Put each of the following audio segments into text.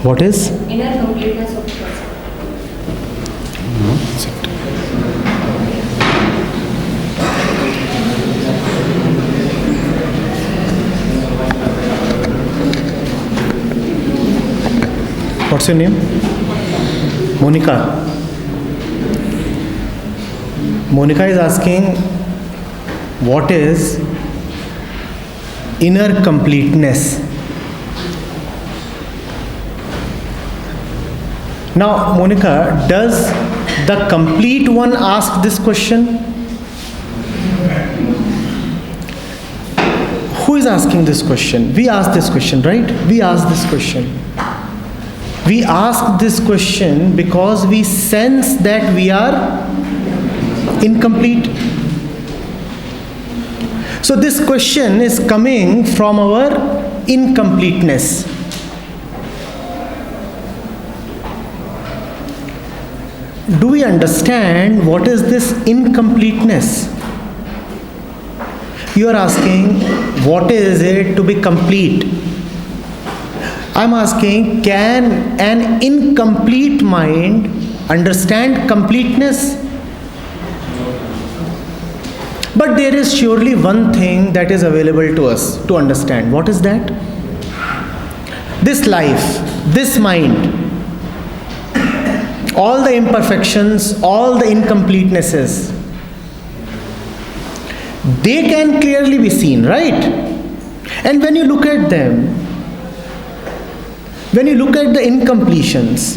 What is? Inner completeness of the person. What's your name? Monica. Monica is asking, what is inner completeness? Now, Monica, does the complete one ask this question? Who is asking this question? We ask this question, right? We ask this question. We ask this question because we sense that we are incomplete. So this question is coming from our incompleteness. Do we understand what is this incompleteness? You are asking, what is it to be complete? I'm asking, can an incomplete mind understand completeness? But there is surely one thing that is available to us to understand. What is that? This life, this mind, all the imperfections, all the incompletenesses, they can clearly be seen, right? And when you look at them, when you look at the incompletions,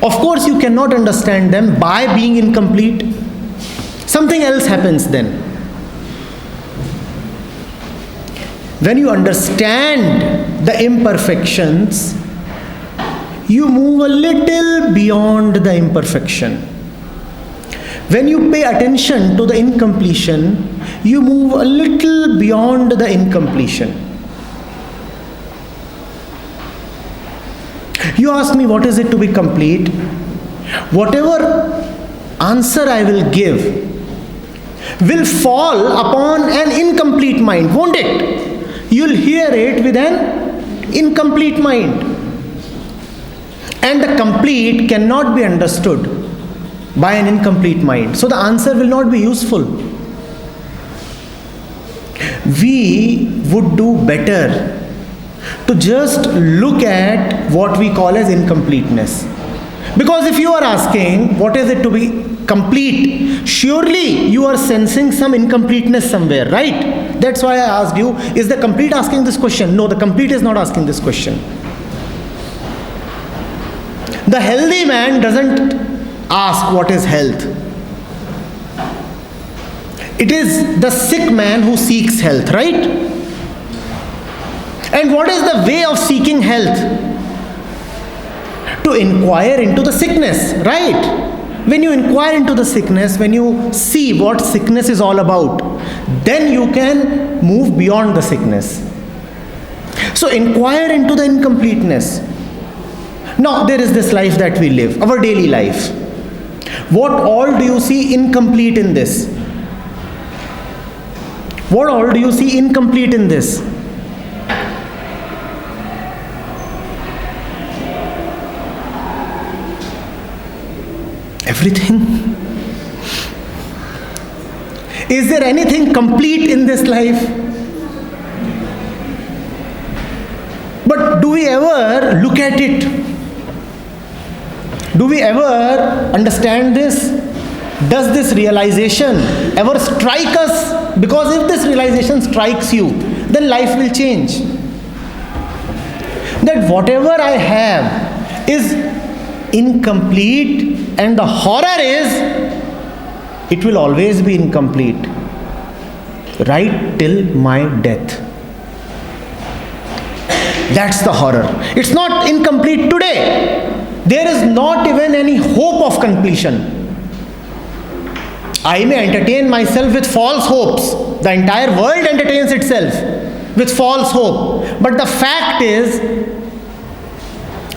of course you cannot understand them by being incomplete. Something else happens then. When you understand the imperfections, you move a little beyond the imperfection. When you pay attention to the incompletion, you move a little beyond the incompletion. You ask me, what is it to be complete? Whatever answer I will give will fall upon an incomplete mind, won't it? You'll hear it with an incomplete mind. And the complete cannot be understood by an incomplete mind. So the answer will not be useful. We would do better to just look at what we call as incompleteness. Because if you are asking, what is it to be complete? Surely you are sensing some incompleteness somewhere, right? That's why I asked you, is the complete asking this question? No, the complete is not asking this question. The healthy man doesn't ask what is health. It is the sick man who seeks health, right? And what is the way of seeking health? To inquire into the sickness, right? When you inquire into the sickness, when you see what sickness is all about, then you can move beyond the sickness. So inquire into the incompleteness. Now there is this life that we live, our daily life. What all do you see incomplete in this? What all do you see incomplete in this? Everything. Is there anything complete in this life? But do we ever look at it? Do we ever understand this? Does this realization ever strike us? Because if this realization strikes you, then life will change. That whatever I have is incomplete, and the horror is it will always be incomplete right till my death. That's the horror. It's not incomplete today. There is not even any hope of completion. I may entertain myself with false hopes. The entire world entertains itself with false hope. But the fact is,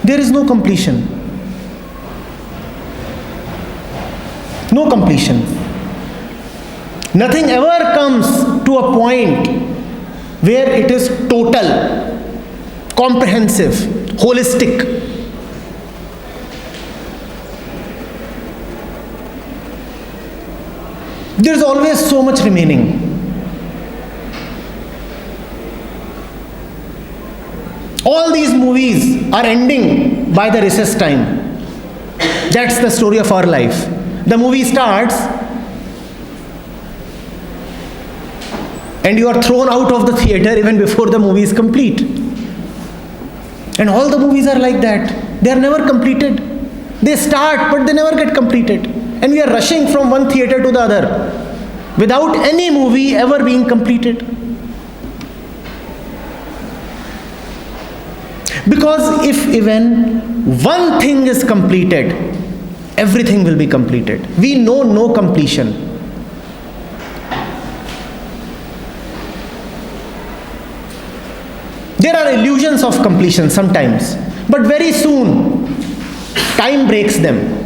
there is no completion. No completion. Nothing ever comes to a point where it is total, comprehensive. holistic. There's always so much remaining. All these movies are ending by the recess time. That's the story of our life. The movie starts and you are thrown out of the theater even before the movie is complete. And all the movies are like that. They are never completed. They start, but they never get completed. And we are rushing from one theater to the other without any movie ever being completed. Because if even one thing is completed, everything will be completed. We know no completion. There are illusions of completion sometimes, but very soon time breaks them.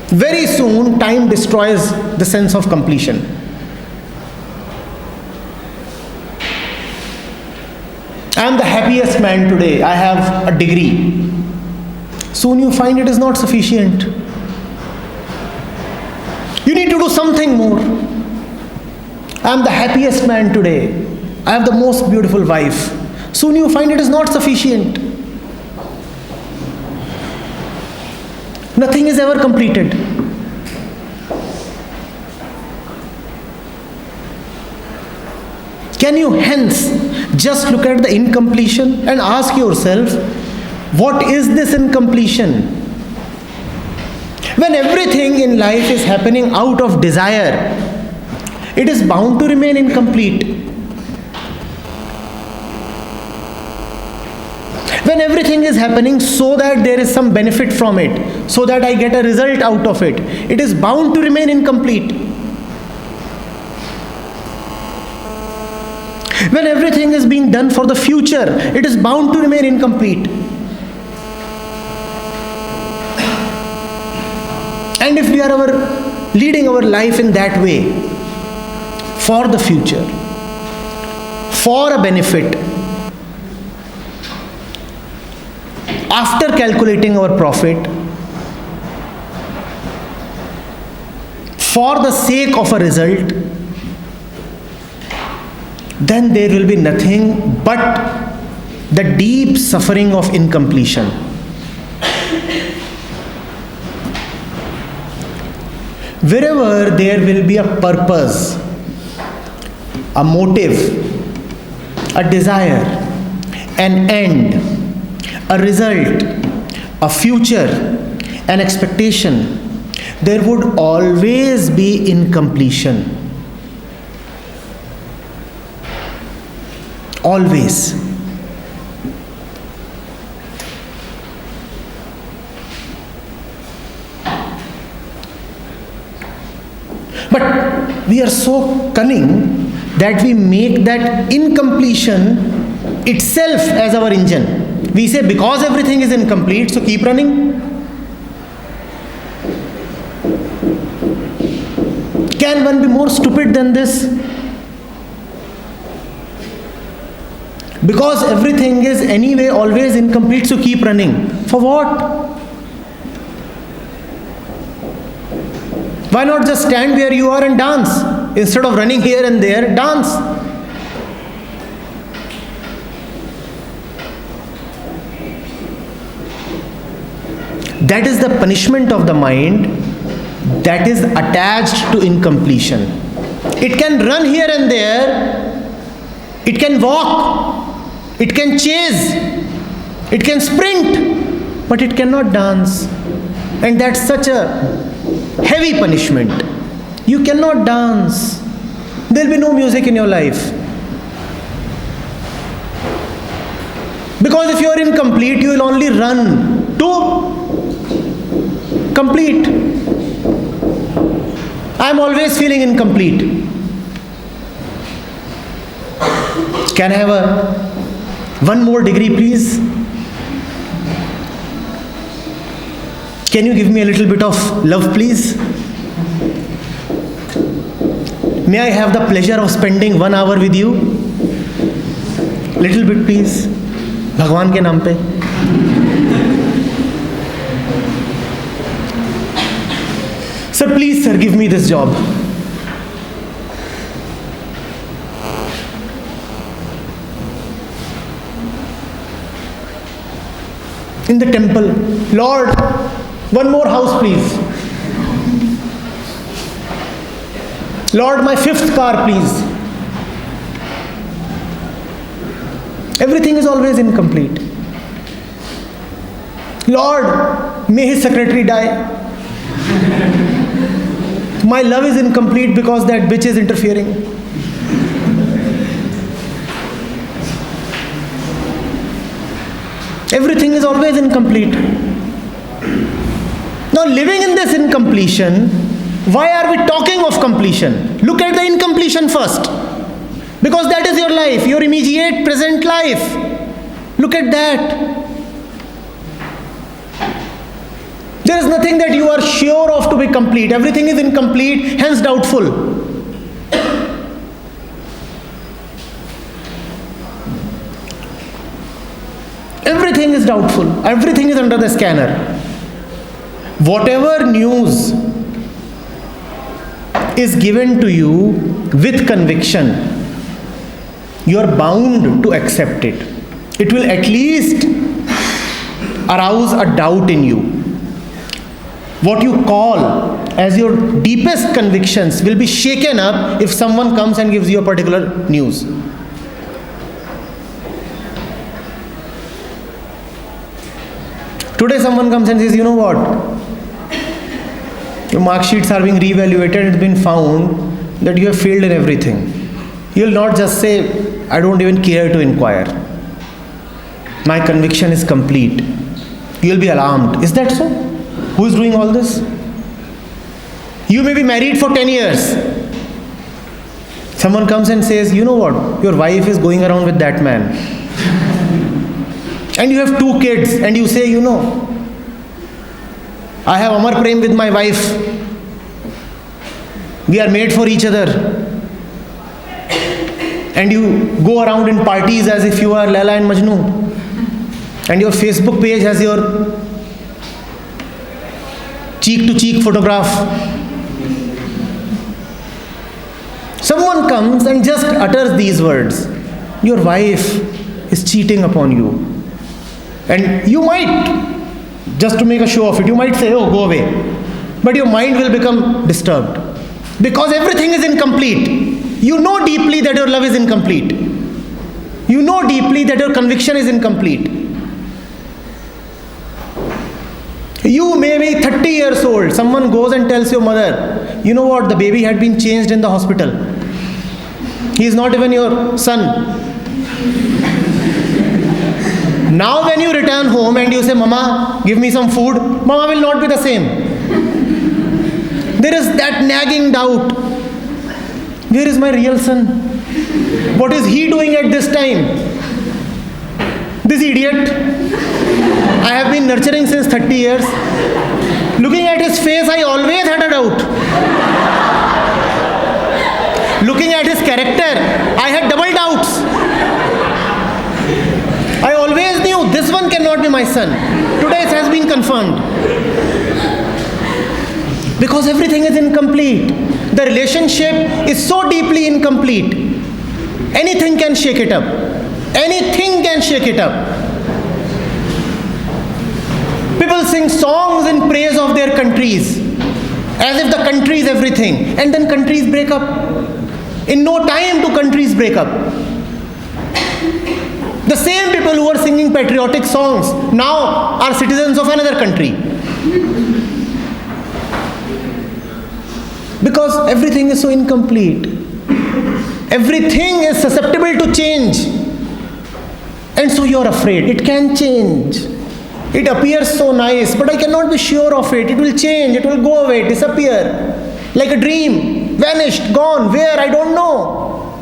Very soon time destroys the sense of completion. I am the happiest man today. I have a degree. Soon you find it is not sufficient. You need to do something more. I am the happiest man today. I have the most beautiful wife. Soon you find it is not sufficient. Nothing is ever completed. Can you hence just look at the incompletion and ask yourself, what is this incompletion? When everything in life is happening out of desire, it is bound to remain incomplete. When everything is happening so that there is some benefit from it, so that I get a result out of it, it is bound to remain incomplete. When everything is being done for the future, it is bound to remain incomplete. And if we are leading our life in that way, for the future, for a benefit, after calculating our profit, for the sake of a result, then there will be nothing but the deep suffering of incompletion. Wherever there will be a purpose, a motive, a desire, an end, a result, a future, an expectation, there would always be incompletion. Always. But we are so cunning that we make that incompletion itself as our engine. We say, because everything is incomplete, so keep running. Can one be more stupid than this? Because everything is anyway always incomplete, so keep running. For what? Why not just stand where you are and dance? Instead of running here and there, dance. That is the punishment of the mind that is attached to incompletion. It can run here and there, it can walk, it can chase, it can sprint, but it cannot dance. And that's such a heavy punishment. You cannot dance. There will be no music in your life. Because if you are incomplete, you will only run to complete. I am always feeling incomplete. Can I have one more degree, please? Can you give me a little bit of love, please? May I have the pleasure of spending 1 hour with you? Little bit, please. भगवान के नाम पे। Sir please sir give me this job. In the temple, Lord, one more house please. Lord, my 5th car please. Everything is always incomplete. Lord, may his secretary die. My love is incomplete because that bitch is interfering. Everything is always incomplete. Now, living in this incompletion, why are we talking of completion? Look at the incompletion first. Because that is your life, your immediate present life. Look at that. There is nothing that you are sure of to be complete. Everything is incomplete, hence doubtful. Everything is doubtful. Everything is under the scanner. Whatever news is given to you with conviction, you are bound to accept it. It will at least arouse a doubt in you. What you call as your deepest convictions will be shaken up if someone comes and gives you a particular news. Today someone comes and says, you know what? Your mark sheets are being re-evaluated. It's been found that you have failed in everything. You will not just say, I don't even care to inquire. My conviction is complete. You will be alarmed. Is that so? Who is doing all this? You may be married for 10 years. Someone comes and says, you know what? Your wife is going around with that man. And you have 2 kids and you say, you know, I have Amar Prem with my wife. We are made for each other. And you go around in parties as if you are Laila and Majnu. And your Facebook page has your cheek-to-cheek photograph. Someone comes and just utters these words. Your wife is cheating upon you. And you might, just to make a show of it, you might say, oh, go away. But your mind will become disturbed. Because everything is incomplete. You know deeply that your love is incomplete. You know deeply that your conviction is incomplete. You may be 30 years old. Someone goes and tells your mother, you know what, the baby had been changed in the hospital. He is not even your son. Now when you return home and you say, Mama, give me some food, Mama will not be the same. There is that nagging doubt. Where is my real son? What is he doing at this time? This idiot. I have been nurturing since 30 years. Looking at his face, I always had a doubt. Looking at his character, I had double doubts. I always knew this one cannot be my son. Today it has been confirmed. Because everything is incomplete. The relationship is so deeply incomplete. Anything can shake it up. Anything can shake it up. People sing songs in praise of their countries, as if the country is everything. And then countries break up. In no time do countries break up. The same people who are singing patriotic songs now are citizens of another country. Because everything is so incomplete. Everything is susceptible to change. And so you are afraid. It can change. It appears so nice, but I cannot be sure of it. It will change, it will go away, disappear. Like a dream, vanished, gone, where, I don't know.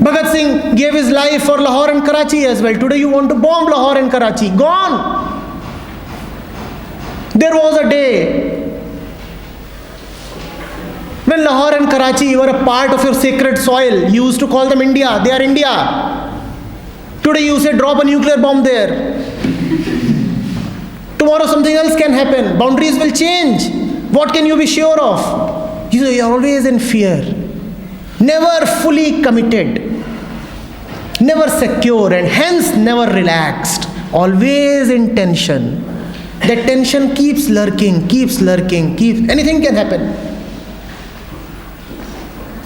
Bhagat Singh gave his life for Lahore and Karachi as well. Today you want to bomb Lahore and Karachi. Gone. There was a day when Lahore and Karachi were a part of your sacred soil. You used to call them India. They are India. Today you say drop a nuclear bomb there. Tomorrow something else can happen. Boundaries will change. What can you be sure of? You are always in fear. Never fully committed. Never secure and hence never relaxed. Always in tension. That tension keeps lurking. Anything can happen.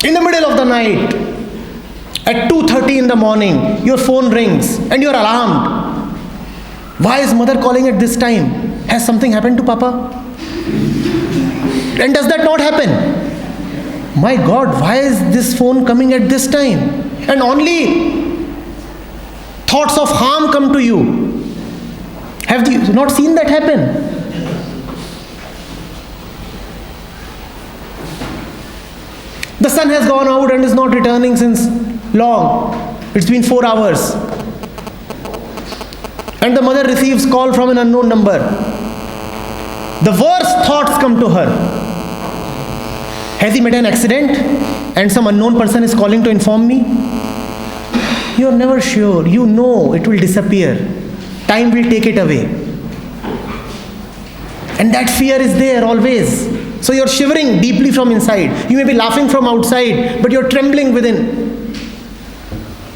In the middle of the night, at 2:30 in the morning, your phone rings and you're alarmed. Why is mother calling at this time? Has something happened to Papa? And does that not happen? My God, why is this phone coming at this time? And only thoughts of harm come to you. Have you not seen that happen? The sun has gone out and is not returning since long. It's been 4 hours. And the mother receives call from an unknown number. The worst thoughts come to her. Has he met an accident and some unknown person is calling to inform me? You are never sure. You know it will disappear. Time will take it away. And that fear is there always. So you're shivering deeply from inside. You may be laughing from outside, but you're trembling within.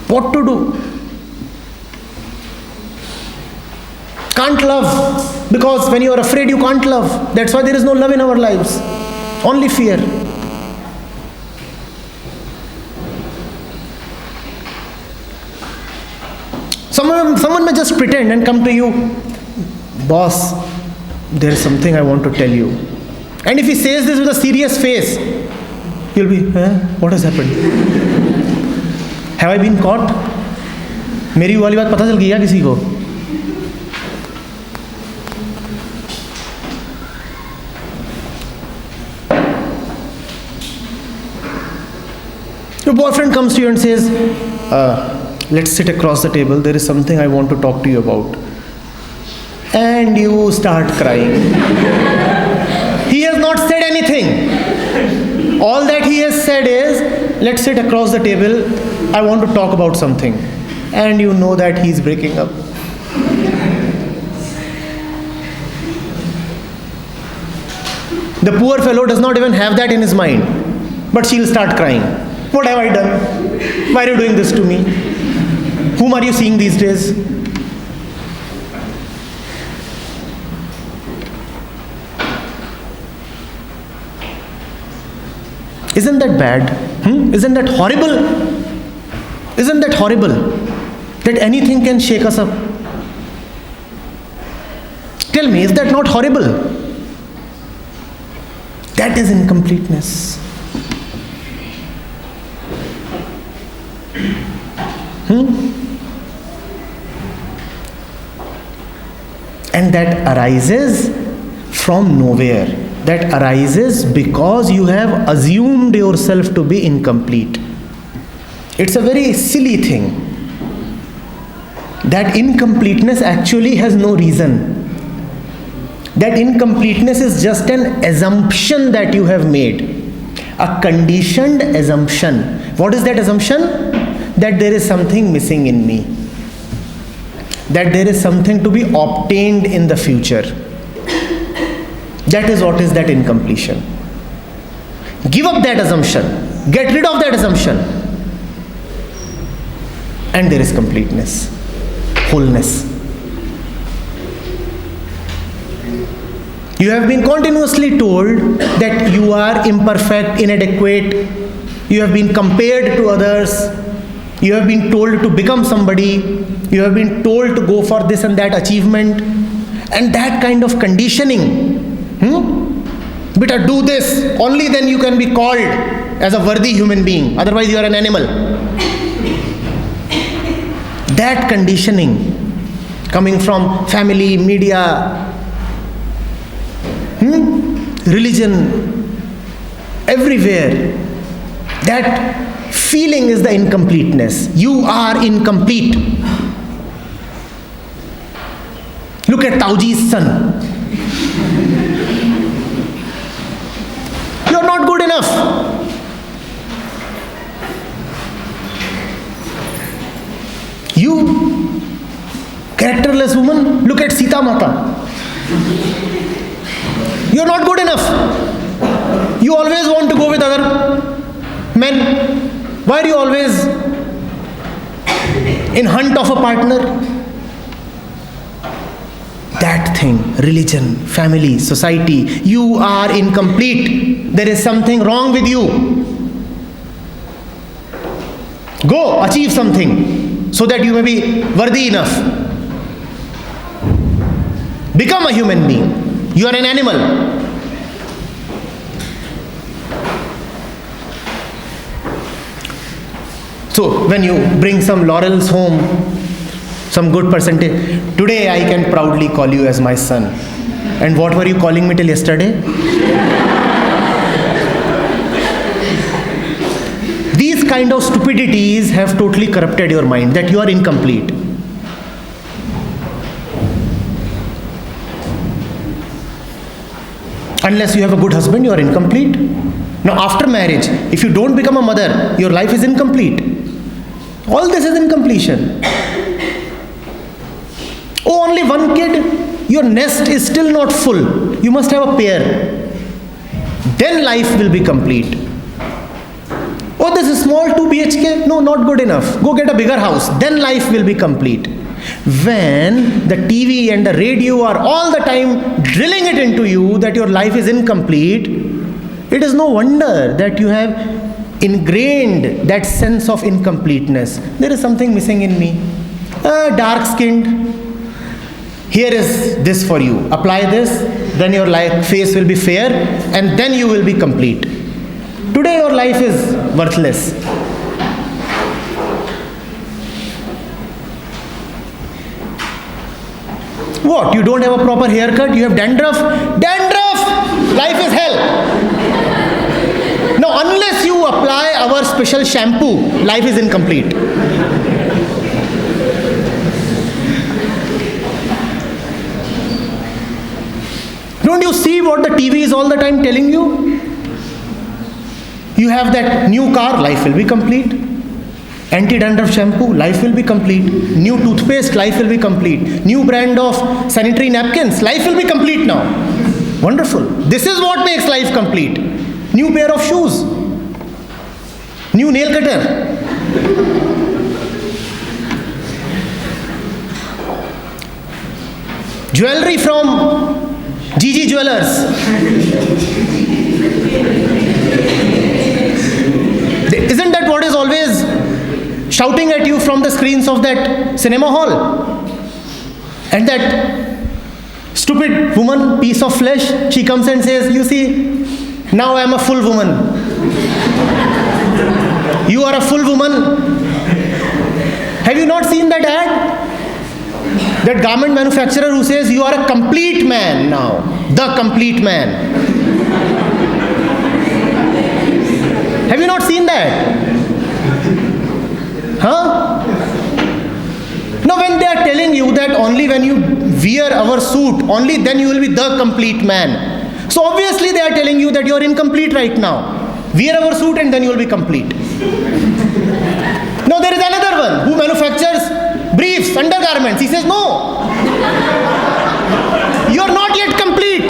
What to do? Can't love. Because when you're afraid, you can't love. That's why there is no love in our lives. Only fear. Someone may just pretend and come to you, boss, there is something I want to tell you. And if he says this with a serious face, you'll be, what has happened? Have I been caught? मेरी वाली बात पता चल गई क्या किसी को? Your boyfriend comes to you and says, let's sit across the table. There is something I want to talk to you about. And you start crying. He has not said anything. All that he has said is, let's sit across the table. I want to talk about something. And you know that he's breaking up. The poor fellow does not even have that in his mind. But she'll start crying. What have I done? Why are you doing this to me? Whom are you seeing these days? Isn't that bad? Isn't that horrible? Isn't that horrible? That anything can shake us up. Tell me, is that not horrible? That is incompleteness. And that arises from nowhere. That arises because you have assumed yourself to be incomplete. It's a very silly thing. That incompleteness actually has no reason. That incompleteness is just an assumption that you have made. A conditioned assumption. What is that assumption? That there is something missing in me. That there is something to be obtained in the future. That is what is that incompletion. Give up that assumption. Get rid of that assumption. And there is completeness. Wholeness. You have been continuously told that you are imperfect, inadequate. You have been compared to others. You have been told to become somebody. You have been told to go for this and that achievement. And that kind of conditioning. Better do this. Only then you can be called as a worthy human being. Otherwise you are an animal. That conditioning coming from family, media, religion, everywhere. That feeling is the incompleteness. You are incomplete. Look at Tauji's son. You're not good enough. You characterless woman, look at Sita Mata. You're not good enough. You always want to go with other men. Why are you always in hunt of a partner? That thing, religion, family, society, you are incomplete. There is something wrong with you. Go achieve something so that you may be worthy enough. Become a human being. You are an animal. So when you bring some laurels home, some good percentage, today I can proudly call you as my son. And what were you calling me till yesterday? These kind of stupidities have totally corrupted your mind, that you are incomplete. Unless you have a good husband, you are incomplete. Now after marriage, if you don't become a mother, your life is incomplete. All this is incompletion. Oh, only one kid? Your nest is still not full. You must have a pair. Then life will be complete. Oh, this is small 2 BHK? No, not good enough. Go get a bigger house. Then life will be complete. When the TV and the radio are all the time drilling it into you that your life is incomplete, it is no wonder that you have ingrained that sense of incompleteness. There is something missing in me. Dark skinned. Here is this for you. Apply this, then your face will be fair, and then you will be complete. Today your life is worthless. What? You don't have a proper haircut? You have dandruff? Dandruff! Life is hell. Now, unless you apply our special shampoo, life is incomplete. Don't you see what the TV is all the time telling you? You have that new car, life will be complete. Anti-dandruff shampoo, life will be complete. New toothpaste, life will be complete. New brand of sanitary napkins, life will be complete now. Wonderful. This is what makes life complete. New pair of shoes. New nail cutter. Jewelry from GG Jewelers. Isn't that what is always shouting at you from the screens of that cinema hall? And that stupid woman, piece of flesh, she comes and says, you see, now I am a full woman. You are a full woman. Have you not seen that ad? That garment manufacturer who says, you are a complete man now. The complete man. Have you not seen that? Huh? Now when they are telling you that only when you wear our suit, only then you will be the complete man. So obviously they are telling you that you are incomplete right now. Wear our suit and then you will be complete. Now there is another one who manufactures briefs, undergarments. He says, no. You are not yet complete.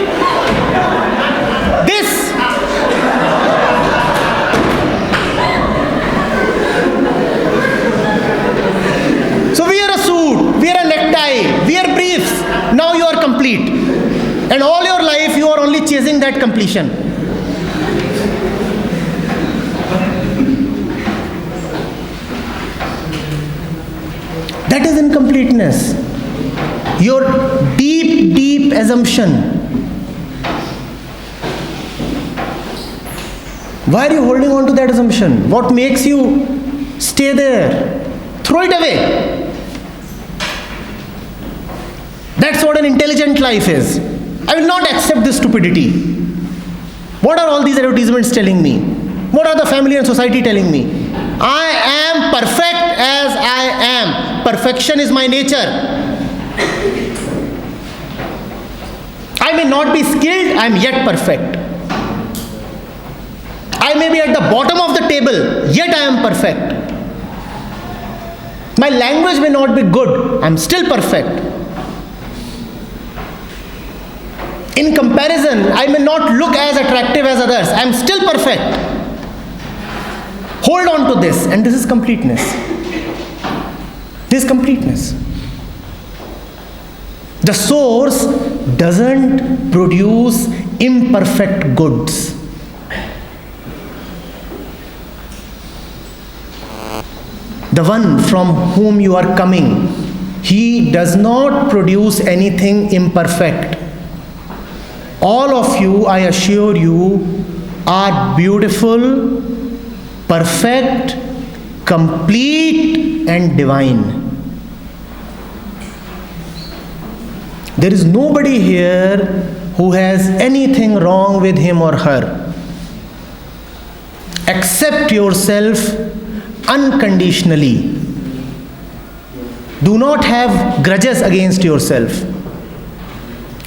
This. So wear a suit, wear a necktie, wear briefs. Now you are complete. And all your life you are only chasing that completion. That is incompleteness. Your deep, deep assumption. Why are you holding on to that assumption? What makes you stay there? Throw it away. That's what an intelligent life is. I will not accept this stupidity. What are all these advertisements telling me? What are the family and society telling me? I am perfect as I am. Perfection is my nature. I may not be skilled, I am yet perfect. I may be at the bottom of the table, yet I am perfect. My language may not be good, I'm still perfect. In comparison, I may not look as attractive as others, I'm still perfect. Hold on to this, and this is completeness. This is completeness. The source doesn't produce imperfect goods. The one from whom you are coming, he does not produce anything imperfect. All of you, I assure you, are beautiful, perfect, complete, and divine. There is nobody here who has anything wrong with him or her. Accept yourself unconditionally. Do not have grudges against yourself.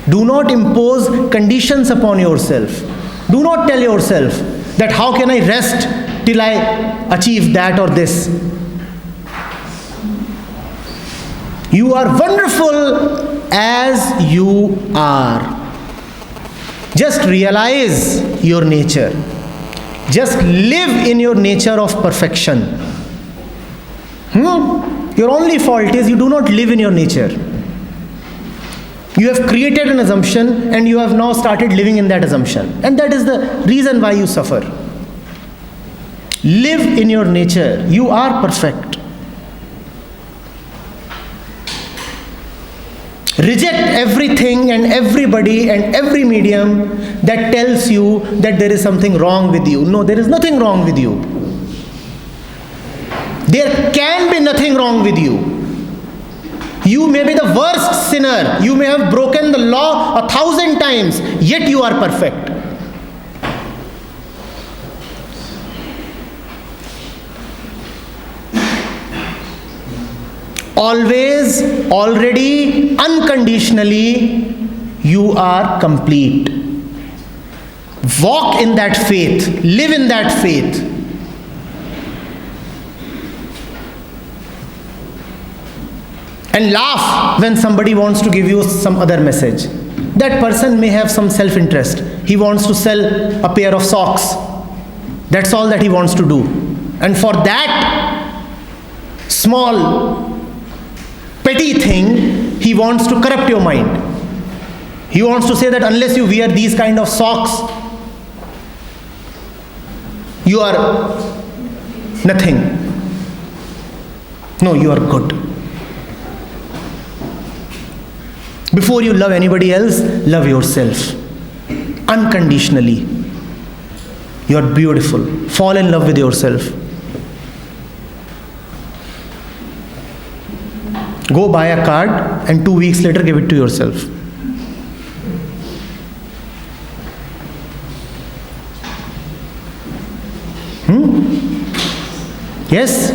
Do not impose conditions upon yourself. Do not tell yourself that how can I rest till I achieve that or this. You are wonderful as you are. Just realize your nature. Just live in your nature of perfection. Your only fault is you do not live in your nature. You have created an assumption and you have now started living in that assumption. And that is the reason why you suffer. Live in your nature. You are perfect. Reject everything and everybody and every medium that tells you that there is something wrong with you. No, there is nothing wrong with you. There can be nothing wrong with you. You may be the worst sinner. You may have broken the law 1,000 times, yet you are perfect. Always, already, unconditionally, you are complete. Walk in that faith. Live in that faith. And laugh when somebody wants to give you some other message. That person may have some self-interest. He wants to sell a pair of socks. That's all that he wants to do. And for that small, petty thing, he wants to corrupt your mind. He wants to say that unless you wear these kind of socks, you are nothing. No, you are good. Before you love anybody else, love yourself. Unconditionally. You are beautiful. Fall in love with yourself. Go buy a card and 2 weeks later give it to yourself. Yes?